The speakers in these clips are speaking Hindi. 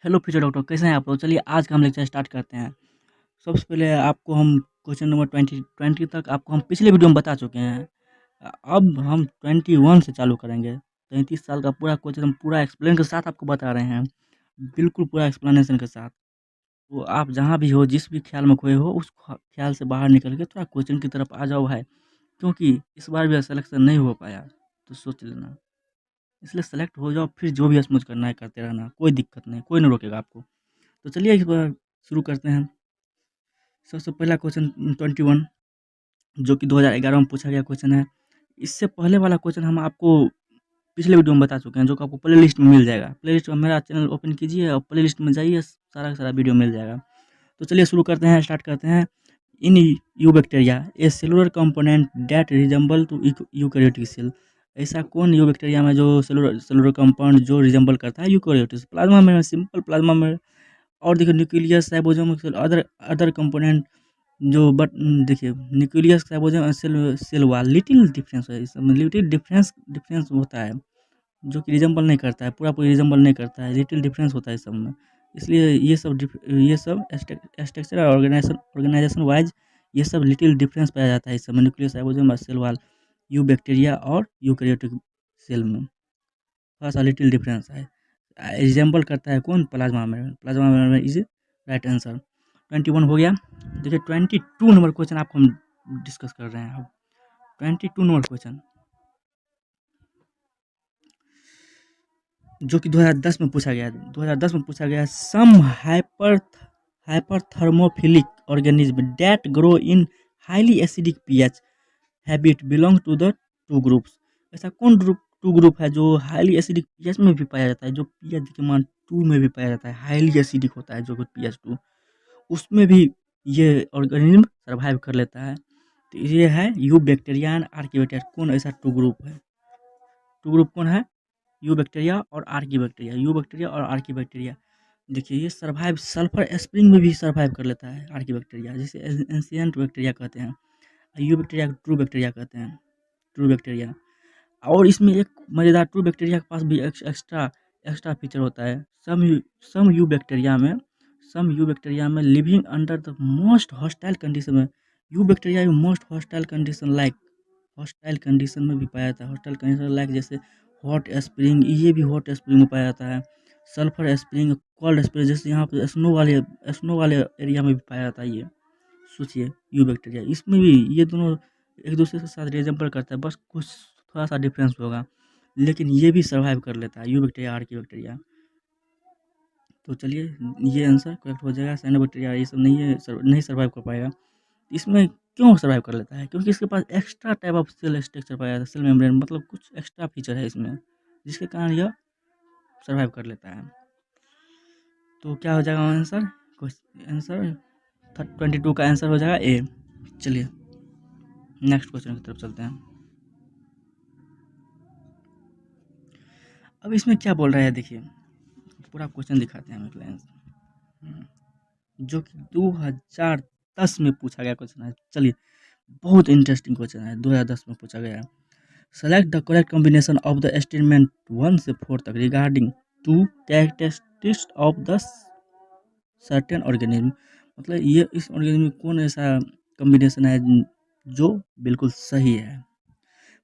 हेलो फ्यूचर डॉक्टर, कैसे हैं आप लोग? चलिए आज का हम लेक्चर स्टार्ट करते हैं। सबसे पहले आपको हम क्वेश्चन नंबर 20 तक आपको हम पिछले वीडियो में बता चुके हैं। अब हम 21 से चालू करेंगे। 33 साल का पूरा क्वेश्चन हम पूरा एक्सप्लेन के साथ आपको बता रहे हैं, बिल्कुल पूरा एक्सप्लेनेशन के साथ। तो आप जहाँ भी हो, जिस भी ख्याल में खोए हो, उस ख्याल से बाहर निकल के थोड़ा क्वेश्चन की तरफ आ जाओ भाई, क्योंकि इस बार भी सिलेक्शन नहीं हो पाया तो सोच लेना। इसलिए सेलेक्ट हो जाओ, फिर जो भी समझ करना है करते रहना, कोई दिक्कत नहीं, कोई नहीं रोकेगा आपको। तो चलिए इस बार शुरू करते हैं। सबसे पहला क्वेश्चन 21, जो कि 2011 में पूछा गया क्वेश्चन है। इससे पहले वाला क्वेश्चन हम आपको पिछले वीडियो में बता चुके हैं, जो कि आपको प्ले लिस्ट में मिल जाएगा। प्ले लिस्ट में मेरा चैनल ओपन कीजिए और प्ले लिस्ट में जाइए, सारा का सारा वीडियो मिल जाएगा। तो चलिए शुरू करते हैं, स्टार्ट करते हैं। In eubacteria a cellular component that resemble to eukaryotic cell. ऐसा कौन यूबैक्टीरिया में जो सेलुलर सेलुलर कंपाउंड जो रिजेंबल करता है यूकैरियोटिक? प्लाज्मा में, सिंपल प्लाज्मा में। और देखिए nucleus, ribosome, other other component जो देखिए nucleus, ribosome, cell cell wall, little difference है इसमें, लिटिल डिफरेंस डिफरेंस होता है, जो कि रिजेंबल नहीं करता है, पूरा पूरी रिजेंबल नहीं करता है, लिटिल डिफरेंस होता है इस सब में। इसलिए ये सब स्ट्रक्चर और ऑर्गेनाइजेशन ऑर्गेनाइजेशन वाइज ये सब लिटिल डिफरेंस पाया जाता है इस सब में, न्यूक्लियस, राइबोसोम और सेल वॉल, यू बैक्टीरिया और यूकैरियोटिक सेल में थोड़ा सा लिटिल डिफरेंस है। रिजेंबल करता है कौन? Plasma membrane. Plasma membrane is right answer. 21 हो गया। देखिए 22 नंबर क्वेश्चन आपको हम डिस्कस कर रहे हैं अब। 22 नंबर क्वेश्चन, जो कि 2010 में पूछा गया। 2010 में पूछा गया, some hyperthermophilic organism that grow in highly acidic pH habit belong to the two groups. ऐसा कौन ग्रुप, टू ग्रुप है जो हाईली एसिडिक पीएच में भी पाया जाता है, जो पीएच के मान 2 में भी पाया जाता है, हाईली एसिडिक होता है जो कि पीएच 2, उसमें भी ये ऑर्गेनिज्म सर्वाइव कर लेता है। तो ये है यू बैक्टीरिया एंड आर्किबैक्टीरिया। कौन ऐसा टू ग्रुप है? टू ग्रुप कौन है? यू बैक्टीरिया और आर्की बैक्टीरिया। यू बैक्टीरिया और आर्की बैक्टीरिया। देखिए ये सर्वाइव सल्फर स्प्रिंग में भी सर्वाइव कर लेता है आर्की बैक्टीरिया, जिसे एंशियंट बैक्टीरिया कहते हैं। यू बैक्टीरिया ट्रू बैक्टीरिया कहते हैं, ट्रू बैक्टीरिया। और इसमें एक मज़ेदार, ट्रू बैक्टीरिया के पास भी एक्स्ट्रा एक्स्ट्रा फीचर होता है। सम यू बैक्टीरिया में, सम यू बैक्टीरिया में living under the most hostile condition में, eubacteria most hostile condition like, hostile condition में भी पाया जाता है। हॉस्टाइल कंडीशन लाइक जैसे हॉट स्प्रिंग, ये भी हॉट स्प्रिंग में पाया जाता है। सल्फर स्प्रिंग, कोल्ड स्प्रिंग, जैसे यहाँ पे स्नो वाले एरिया में भी पाया जाता है। ये सोचिए यू बैक्टीरिया, इसमें भी ये दोनों एक दूसरे के साथ रिजेंबल करता है, बस कुछ थोड़ा सा डिफरेंस होगा, लेकिन ये भी सर्वाइव कर लेता है, यू बैक्टीरिया आर की बैक्टीरिया। तो चलिए ये आंसर करेक्ट हो जाएगा। साइनो बैक्टीरिया ये सब नहीं है, नहीं सर्वाइव कर पाएगा। इसमें क्यों सर्वाइव कर लेता है? क्योंकि इसके पास extra type of cell structure पाया जाता है, सेल मेम्ब्रेन, मतलब कुछ एक्स्ट्रा फीचर है इसमें, जिसके कारण यह सर्वाइव कर लेता है। तो क्या हो जाएगा आंसर? आंसर 22 का आंसर हो जाएगा ए। चलिए नेक्स्ट क्वेश्चन की तरफ चलते हैं। अब इसमें क्या बोल रहा है, देखिए पूरा क्वेश्चन दिखाते हैं हमें आंसर, जो कि 2010 में पूछा गया क्वेश्चन है। चलिए बहुत इंटरेस्टिंग क्वेश्चन है, 2010 में पूछा गया है। Select the correct combination of the statement 1 से 4 तक regarding to characteristics of the certain organism. मतलब ये इस ऑर्गेनिज्म में कौन ऐसा कॉम्बिनेशन है जो बिल्कुल सही है?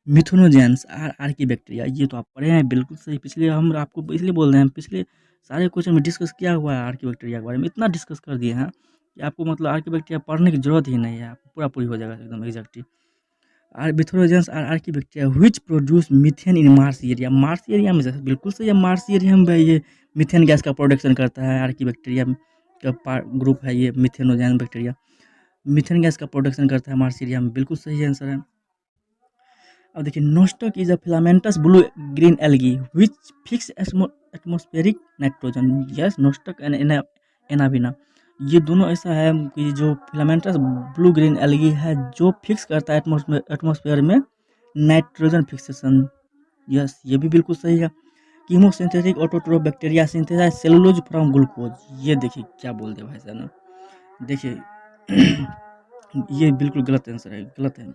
मिथुनोजेंस आर आर्की बैक्टीरिया, ये तो आप पढ़े हैं, बिल्कुल सही। पिछले हम आपको इसलिए बोल रहे हैं, पिछले सारे क्वेश्चन में डिस्कस किया हुआ है आर्की बैक्टीरिया के बारे में, इतना डिस्कस कर दिए हैं कि आपको मतलब आर्की बैक्टीरिया पढ़ने की जरूरत ही नहीं है, आपको पूरा पूरी हो जाएगा एकदम exactly. Methanogens are archaebacteria which produce methane in marsh area. Marsh area में बिल्कुल सही है, मार्स एरिया में ये मीथेन गैस का प्रोडक्शन करता है। आर्की बैक्टीरिया का ग्रुप है ये मिथेनोजेंस बैक्टीरिया, मीथेन गैस का प्रोडक्शन करता है मार्स एरिया में, बिल्कुल सही आंसर है। अब देखिए Nostoc is a filamentous blue green algae which fix atmospheric nitrogen. Yes, Nostoc and एनाविना, ये दोनों ऐसा है कि जो फिलामेंटस ब्लू ग्रीन एल्गी है, जो फिक्स करता है एटमॉस्फेयर में नाइट्रोजन फिक्सेशन। यस, ये भी बिल्कुल सही है। Chemosynthetic autotroph bacteria synthesize cellulose from glucose. ये देखिए क्या बोल दे भाई साहब ने, देखिए ये बिल्कुल गलत आंसर है, गलत है।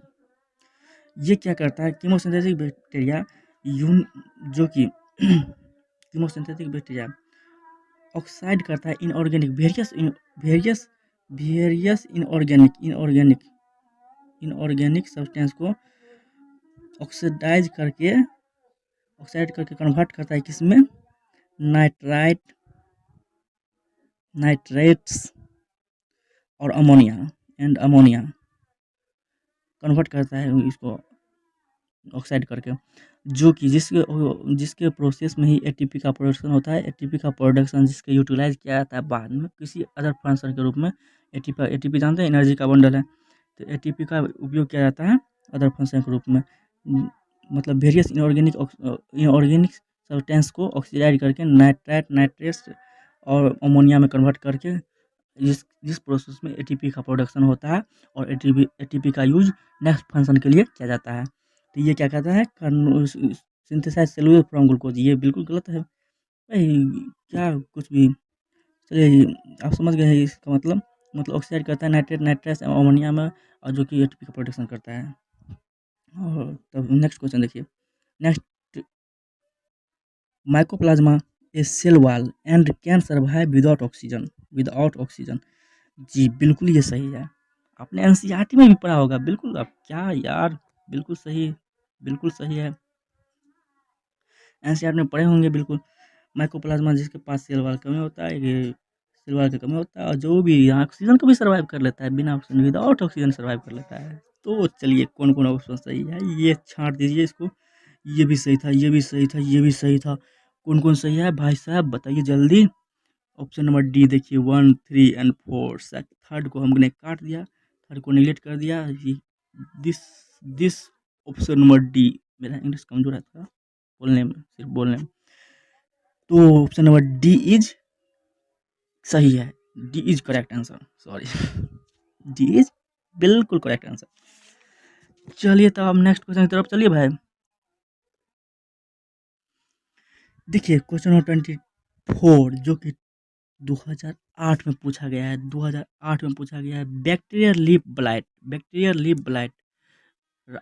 ये क्या करता है? कीमोसिंथेटिक बैक्टीरिया यून, जो कि कीमोसिंथेटिक बैक्टीरिया ऑक्साइड करता है inorganic various various inorganic substance को ऑक्सीडाइज करके कन्वर्ट करता है किसमें, नाइट्राइट नाइट्रेट्स और अमोनिया कन्वर्ट करता है इसको ऑक्साइड करके, जो कि जिसके प्रोसेस में ही एटीपी का प्रोडक्शन होता है। एटीपी का प्रोडक्शन जिसके यूटिलाइज किया जाता है बाद में किसी अदर फंक्शन के रूप में। एटीपी जानते हैं एनर्जी का बंडल है, तो एटीपी का उपयोग किया जाता है अदर फंक्शन के रूप में। मतलब वेरियस इनऑर्गेनिक सब्सटेंस को ऑक्सीडाइज करके नाइट्रेट्स और अमोनिया में कन्वर्ट करके जिस प्रोसेस में एटीपी का प्रोडक्शन होता है, और एटीपी का यूज नेक्स्ट फंक्शन के लिए किया जाता है। तो ये क्या कहता है, सिंथेसाइज सेलुलर फ्रॉम ग्लूकोज। ये बिल्कुल गलत है भाई, क्या कुछ भी। चलिए आप समझ गए हैं इसका मतलब ऑक्साइड करता है नाइट्रेट्स अमोनिया में, और जो कि एटीपी का प्रोडक्शन करता है। और तब नेक्स्ट क्वेश्चन देखिए। Next, mycoplasma a cell wall and can survive without oxygen. जी बिल्कुल ये सही है, आपने एनसीईआरटी में भी पढ़ा होगा। बिल्कुल, आप क्या यार, बिल्कुल सही है, एनसीईआरटी में पढ़े होंगे बिल्कुल। माइकोप्लाज्मा जिसके पास सेल वॉल कमी होता है, ये सेल वॉल की कमी होता है, और जो भी यहाँ ऑक्सीजन को भी सर्वाइव कर लेता है, बिना ऑक्सीजन विदाउट ऑक्सीजन सर्वाइव कर लेता है। तो चलिए कौन कौन ऑप्शन सही है ये छांट दीजिए इसको। ये भी सही था, ये भी सही था, ये भी सही था। कौन कौन सही है भाई साहब बताइए जल्दी। ऑप्शन नंबर डी देखिए, 1, 3 एंड 4। थर्ड को हमने काट दिया, थर्ड को निगलेक्ट कर दिया। This this option number D. मेरा इंग्लिश कमजोर है थोड़ा बोलने में, सिर्फ बोलने में। तो ऑप्शन नंबर डी इज सही है, D is correct answer, sorry. D is बिल्कुल करेक्ट आंसर। चलिए तो अब नेक्स्ट क्वेश्चन की तरफ चलिए भाई। देखिए क्वेश्चन नंबर 24, जो कि 2008 में पूछा गया है। 2008 में पूछा गया है, bacterial leaf blight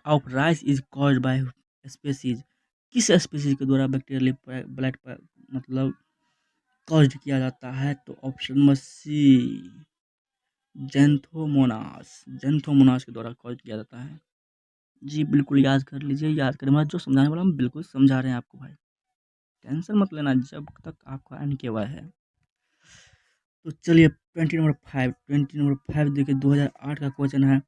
of rice is caused by species. किस स्पीसीज के द्वारा बैक्टीरियल लीफ ब्लाइट मतलब कॉज्ड किया जाता है? तो ऑप्शन नंबर सी, जेंथोमोनास के द्वारा कॉज्ड किया जाता है। जी बिल्कुल याद कर लीजिए, याद करें, मैं जो समझाने वाला हूँ बिल्कुल समझा रहे हैं आपको भाई, टेंशन मत लेना जब तक आपका एनकेवाई है। तो चलिए 20 नंबर 5 देखिए, 2008 का क्वेश्चन है।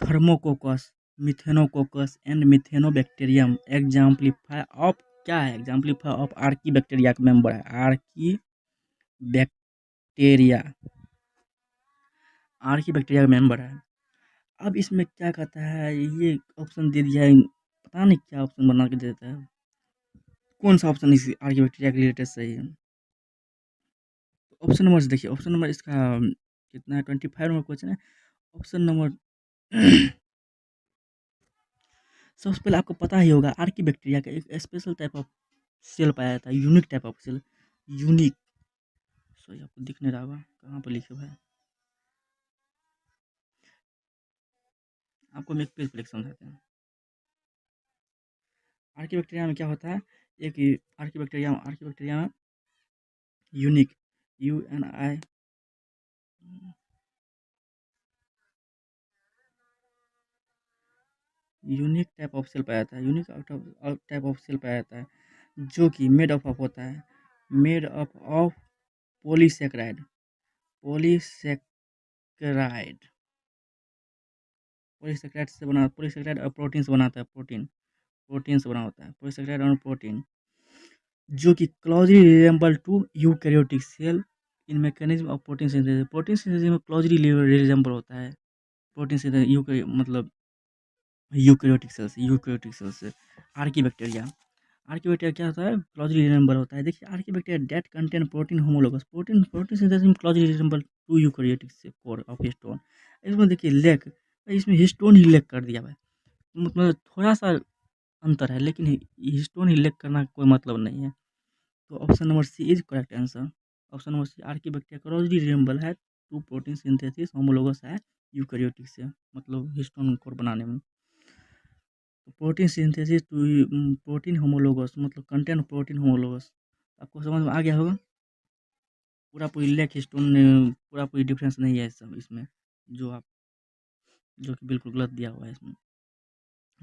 थर्मोकोकस, मिथेनोकोकस एंड मिथेनोबैक्टीरियम एग्जाम्पलीफाई ऑफ, क्या है एग्जाम्पलीफाई ऑफ आर्की बैक्टीरिया का मेंबर है। बैक्टीरिया आर्की बैक्टीरिया का मेंबर है। अब इसमें क्या कहता है, ये ऑप्शन दे दिया है, पता नहीं क्या ऑप्शन बना के देता है। कौन सा ऑप्शन इस आर्की बैक्टीरिया के रिलेटेड सही है? ऑप्शन नंबर से देखिए, ऑप्शन नंबर इसका कितना है, 25 नंबर क्वेश्चन है। ऑप्शन नंबर सबसे पहले आपको पता ही होगा, आर्की बैक्टीरिया का एक स्पेशल टाइप ऑफ सेल पाया जाता है, unique type of cell. Unique, sorry आपको दिख नहीं रहा होगा कहाँ पर लिखे हुआ है, आपको हम एक पेज पे समझाते हैं। आर्की बैक्टीरिया में क्या होता है, एक आर्की बैक्टीरिया में unique, UNI, unique type of cell पाया जाता है, यूनिक टाइप ऑफ सेल पाया जाता है, जो कि मेड ऑफ होता है, made of polysaccharide polysaccharide polysaccharide से बना, पॉलीसेक्राइड और प्रोटीन से बनाता है, प्रोटीन से बना होता है पॉलीसेक्राइड और प्रोटीन, जो कि closely resemble to eukaryotic cell in mechanism of protein synthesis. Protein synthesis में क्लोजली रिजेंबल होता है प्रोटीन सिंथेसिस, मतलब यूकैरियोटिक सेल्स से। आर्की बैक्टीरिया क्या होता है, क्लोजली रिजेंबल होता है। देखिए archaebacteria that contain protein homologous, protein protein synthesis में क्लोजली रिजेंबल टू यूकैरियोटिक से कोर ऑफ हिस्टोन। इसमें देखिए लेक, इसमें हिस्टोन ही लेक कर दिया भाई, मतलब थोड़ा सा अंतर है, लेकिन हिस्टोन ही लेक करना कोई मतलब नहीं है। तो option number C is correct answer. Option number C, archaebacteria closely resemble है टू प्रोटीन सिंथेसिस होमोलोगस है यूकैरियोटिक से, मतलब हिस्टोन कोर बनाने में। Protein synthesis to protein homologous मतलब कंटेंट प्रोटीन होमोलोगस, आपको समझ में आ गया होगा। पूरा पूरी लेग स्टोन पूरा पूरी डिफरेंस नहीं है सब इसमें, जो आप जो कि बिल्कुल गलत दिया हुआ है इसमें।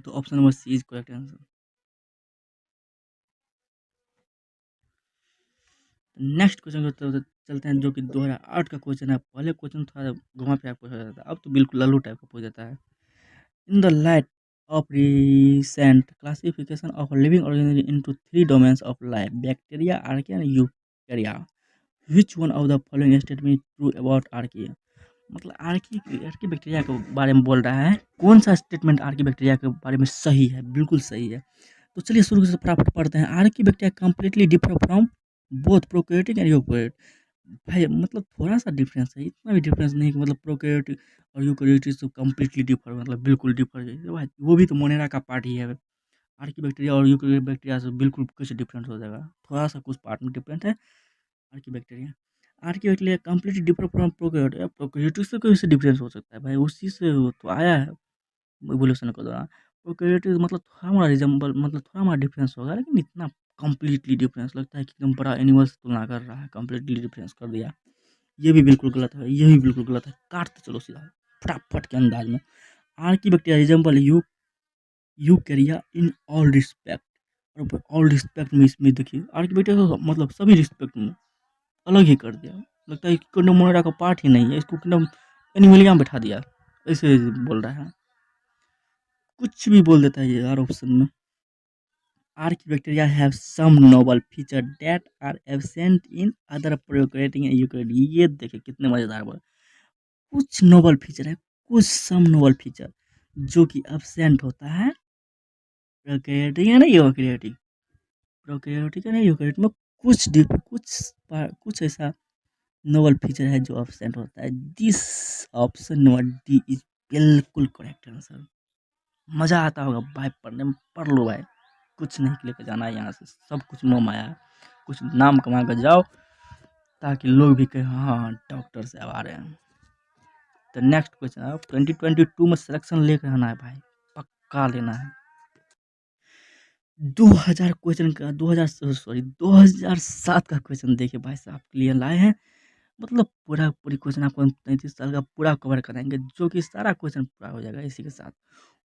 तो option number C is correct answer. Next question की तरफ चलते हैं, जो कि 2008 का क्वेश्चन है। पहले क्वेश्चन थोड़ा घुमा फिरा पूछा जाता था, अब तो बिल्कुल लल्लू टाइप का पूछ जाता है। In the light of recent classification of living organisms into three domains of life: bacteria, archaea, and eukarya. Which one of the following statement is true about archaea? मतलब आर्की बैक्टीरिया के बारे में बोल रहा है, कौन सा स्टेटमेंट आर्की बैक्टीरिया के बारे में सही है, बिल्कुल सही है। तो चलिए शुरू से फटाफट पढ़ते हैं। Archie bacteria completely differ from both prokaryotic and eukaryotic. भाई मतलब थोड़ा-सा डिफरेंस है, इतना भी डिफरेंस नहीं कि मतलब प्रोकैरियोटिक और यूकैरियोटिक तो कंप्लीटली डिफर मतलब बिल्कुल डिफर है। भाई वो भी तो मोनेरा का पार्ट ही है। आर्की बैक्टीरिया और यूकैरियोटिक बैक्टीरिया से बिल्कुल कुछ डिफरेंस हो जाएगा। थोड़ा-सा कुछ पार्ट में डिफरेंट है Archie bacteria. Archie bacteria completely differ from prokaryotic. Prokaryotic से कैसे डिफरेंस हो सकता है भाई? उसी से वो तो आया है इवोल्यूशन के दौरान। प्रोकैरियोटिक मतलब थोड़ा-मोड़ा रिजेम्बल मतलब थोड़ा-मोड़ा डिफरेंस होगा, लेकिन इतना कंप्लीटली डिफरेंस लगता है कि एकदम बड़ा एनिमल से तुलना कर रहा है, कंप्लीटली डिफरेंस कर दिया। ये भी बिल्कुल गलत है, ये भी बिल्कुल गलत है। काटते चलो सीधा फटाफट के अंदाज में। Archie bacteria resemble यूकैरिया in all respect. और ऑल रिस्पेक्ट में इसमें देखिए आर्की बैक्टीरिया को मतलब सभी रिस्पेक्ट में अलग ही कर दिया। लगता है कि किंगडम मोनेरा का पार्ट ही नहीं है, इसको किंगडम एनिमलिया में बैठा दिया, ऐसे बोल रहा है। कुछ भी बोल देता है ये यार ऑप्शन में। Archaebacteria have some novel feature that are absent in other prokaryotic and eukaryotic। ये देखिए कितने मजेदार बोल। कुछ नोबल फीचर है, कुछ सम नोबल फीचर जो कि एब्सेंट होता है प्रोकैरियोटिक है ना यूकैरियोटिक। प्रोकैरियोटिक है ना यूकैरियोटिक में कुछ ऐसा नोबल फीचर है जो एब्सेंट होता है। This option number D is बिल्कुल करेक्ट आंसर। मजा आता होगा भाई पढ़ने में, पढ़ लो भाई। कुछ नहीं लेके जाना है यहाँ से, सब कुछ मोह माया है। कुछ नाम कमा कर जाओ ताकि लोग भी कहें हाँ डॉक्टर साहब आ रहे हैं। तो नेक्स्ट क्वेश्चन है, 2022 में सिलेक्शन लेकर आना है भाई, पक्का लेना है। 2000 क्वेश्चन का 2007 का क्वेश्चन देखिए भाई साहब के लिए लाए हैं। मतलब पूरी क्वेश्चन आपको 33 साल का पूरा कवर कराएंगे, जो कि सारा क्वेश्चन पूरा हो जाएगा इसी के साथ।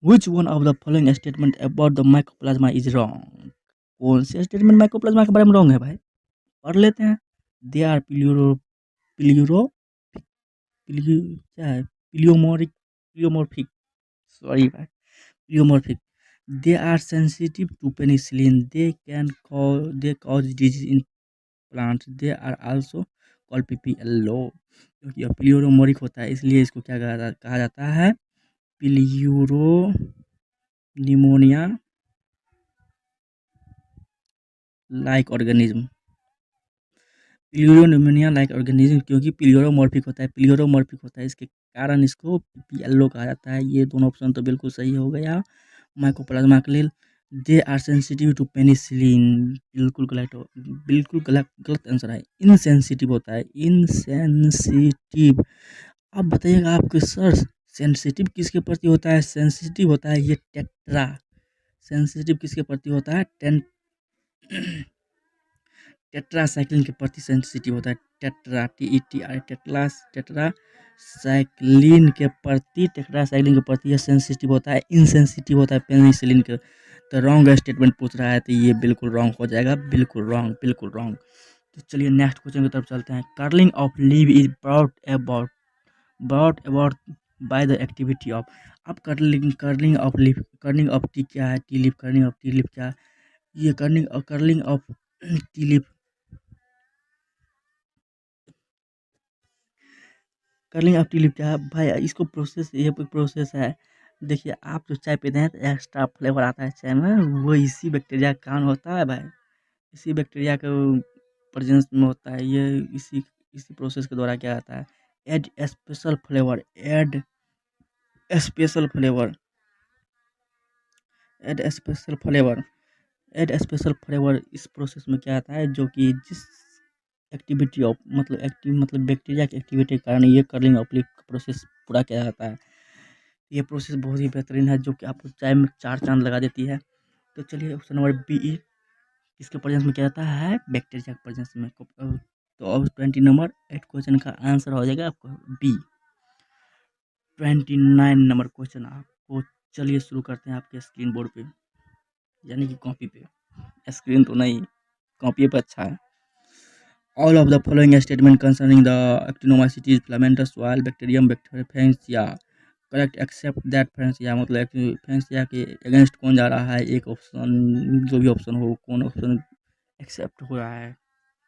Which one of the following statement about the mycoplasma is wrong? कौन से स्टेटमेंट माइकोप्लाज्मा के बारे में रॉन्ग है भाई? पढ़ लेते हैं। दे आर पिल्यूरो क्या है, प्लियोमोर्फिक, सॉरी भाई, pleomorphic. They are sensitive to penicillin. They cause disease in plant. They are also called PPLO. क्योंकि यह प्लियोमोरिक होता है इसलिए इसको क्या कहा जाता है, pleuropneumonia like organism. Pleuropneumonia like organism क्योंकि प्लियोरोमॉर्फिक होता है इसके कारण इसको पीपीएलओ कहा जाता है। ये दोनों ऑप्शन तो बिल्कुल सही हो गया माइकोप्लाज्मा के लिए। They are sensitive to penicillin, बिल्कुल गलत आंसर है। इनसेंसिटिव होता है, इनसेंसिटिव। अब बताइएगा आपके सर सेंसिटिव किसके प्रति होता है? सेंसिटिव होता है ये टेट्रा। सेंसिटिव किसके प्रति होता है? टेट्रासाइक्लिन के प्रति सेंसिटिव होता है। टेट्रासाइक्लिन के प्रति यह सेंसिटिव होता है, इनसेंसिटिव होता है पेनिसिलिन के। तो रॉन्ग स्टेटमेंट पूछ रहा है तो ये बिल्कुल रॉन्ग हो जाएगा, बिल्कुल रॉन्ग, बिल्कुल रॉन्ग। तो चलिए नेक्स्ट क्वेश्चन की तरफ चलते हैं। Curling of leave is brought about by the activity of। अब कर्लिंग ऑफ टी क्या है? T leaf, curling of T leaf क्या है? ये curling of T leaf, curling of T leaf क्या है भाई? इसको प्रोसेस, ये प्रोसेस है। देखिए आप जो चाय पीते हैं तो एक्स्ट्रा फ्लेवर आता है चाय में, वो इसी बैक्टीरिया का कारण होता है भाई। इसी बैक्टीरिया के प्रेजेंस में होता है ये। इसी प्रोसेस के द्वारा क्या आता है, add special flavour, special flavour add special flavour add special flavour. इस प्रोसेस में क्या आता है, जो कि जिस एक्टिविटी ऑफ मतलब बैक्टीरिया की एक्टिविटी के कारण ये कर्लिंग ऑफ लीफ का प्रोसेस पूरा किया जाता है। ये प्रोसेस बहुत ही बेहतरीन है, जो कि आपको चाय में 4 चांद लगा देती है। तो चलिए ऑप्शन नंबर बी, इसके प्रेजेंस में क्या आता है? बैक्टीरिया के प्रेजेंस में। तो तो अब 20 नंबर 8 क्वेश्चन का आंसर हो जाएगा आपको बी। 29 नंबर क्वेश्चन आपको, चलिए शुरू करते हैं आपके स्क्रीन बोर्ड पे, यानी कि कॉपी पे। स्क्रीन तो नहीं, कॉपी पे अच्छा है। All of the following statement concerning the actinomycetes, filamentous soil, bacterium, Faencia, correct except that Frankia, मतलब फ्रेंसिया के अगेंस्ट कौन जा रहा है, एक ऑप्शन, जो भी ऑप्शन हो, कौन ऑप्शन एक्सेप्ट हो रहा है,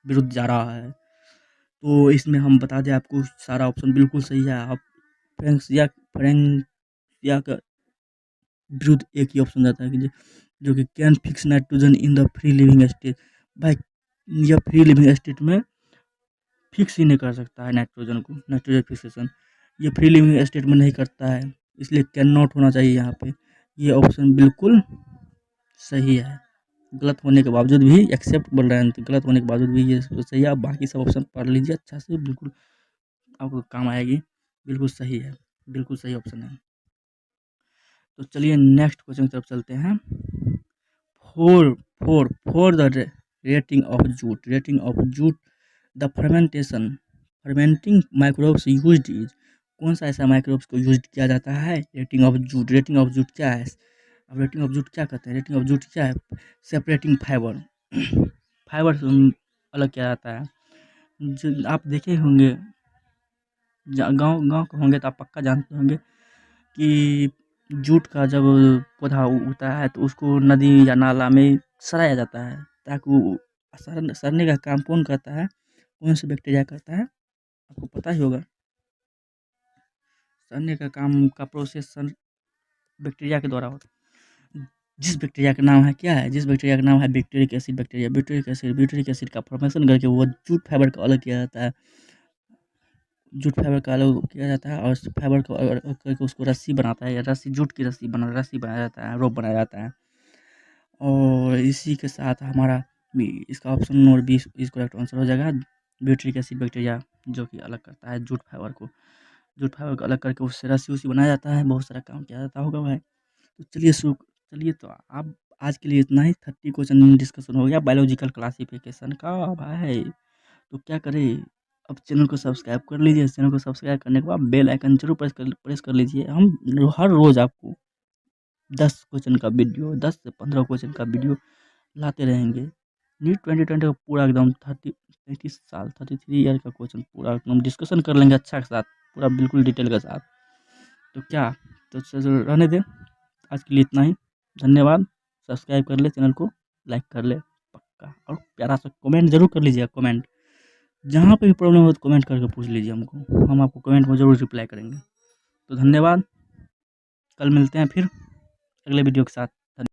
विरुद्ध जा रहा है। तो इसमें हम बता दें आपको, सारा ऑप्शन बिल्कुल सही है। आप फ्रेंसिया का विरुद्ध एक ही ऑप्शन जाता है कि जो कि can fix nitrogen in the free living state. भाई यह फ्री लिविंग स्टेट में फिक्स ही नहीं कर सकता है नाइट्रोजन को, नाइट्रोजन फिक्सेशन ये फ्री लिविंग स्टेट में नहीं करता है, इसलिए कैन नॉट होना चाहिए यहाँ पे। ये ऑप्शन बिल्कुल सही है, गलत होने के बावजूद भी एक्सेप्ट बोल रहे हैं, तो गलत होने के बावजूद भी ये सही है। आप बाकी सब ऑप्शन पढ़ लीजिए अच्छा से, बिल्कुल आपको काम आएगी, बिल्कुल सही है, बिल्कुल सही ऑप्शन है। तो चलिए नेक्स्ट क्वेश्चन की तरफ चलते हैं। For the rating of jute the fermenting microbes used is, कौन सा ऐसा माइक्रोब्स को यूज किया जाता है रेटिंग ऑफ जूट क्या है? अब रेटिंग ऑफ जूट क्या कहते हैं? रेटिंग ऑफ जूट क्या है? सेपरेटिंग फाइबर फाइबर अलग किया जाता है। जो आप देखे होंगे, गांव के होंगे तो आप पक्का जानते होंगे कि जूट का जब पौधा उगता है तो उसको नदी या नाला में सराया जाता है, ताकि वो सड़ने का काम कौन करता है, कौन से बैक्टीरिया करता है, आपको पता ही होगा। सड़ने का काम का प्रोसेस बैक्टीरिया के द्वारा होता है। जिस बैक्टीरिया का नाम है क्या है? जिस बैक्टीरिया का नाम है बैक्टीरिक एसिड बैक्टीरिया। ब्यूटेरिक एसिड का फॉर्मेशन करके वो जूट फाइबर का अलग किया जाता है, जूट फाइबर का अलग किया जाता है, और फाइबर को करके उसको रस्सी बनाता है, या रस्सी, जूट की रस्सी बनाया जाता है, रोप बनाया जाता है। और इसी के साथ हमारा इसका ऑप्शन नंबर 20 इस करेक्ट आंसर हो जाएगा। ब्यूटेरिक एसिड बैक्टीरिया जो कि अलग करता है जूट फाइबर को, जूट फाइबर को अलग करके उससे रस्सी उसी बनाया जाता है, बहुत सारा काम किया जाता होगा भाई। तो चलिए तो आप आज के लिए इतना ही। 30 क्वेश्चन डिस्कशन हो गया बायोलॉजिकल क्लासिफिकेशन का भाई। तो क्या करें, अब चैनल को सब्सक्राइब कर लीजिए। चैनल को सब्सक्राइब करने के बाद बेल आइकन जरूर प्रेस कर लीजिए। हम हर रोज़ आपको 10 क्वेश्चन का वीडियो, 10 से 15 क्वेश्चन का वीडियो लाते रहेंगे। नीट 2020 का पूरा एकदम 33 ईयर का क्वेश्चन पूरा एकदम डिस्कशन कर लेंगे अच्छा के साथ, पूरा बिल्कुल डिटेल के साथ। तो क्या, तो रहने दें, आज के लिए इतना ही। धन्यवाद। सब्सक्राइब कर ले चैनल को, लाइक कर ले पक्का, और प्यारा सा कमेंट जरूर कर लीजिए। कमेंट जहाँ पे भी प्रॉब्लम हो तो कमेंट करके पूछ लीजिए हमको, हम आपको कमेंट में ज़रूर रिप्लाई करेंगे। तो धन्यवाद, कल मिलते हैं फिर अगले वीडियो के साथ।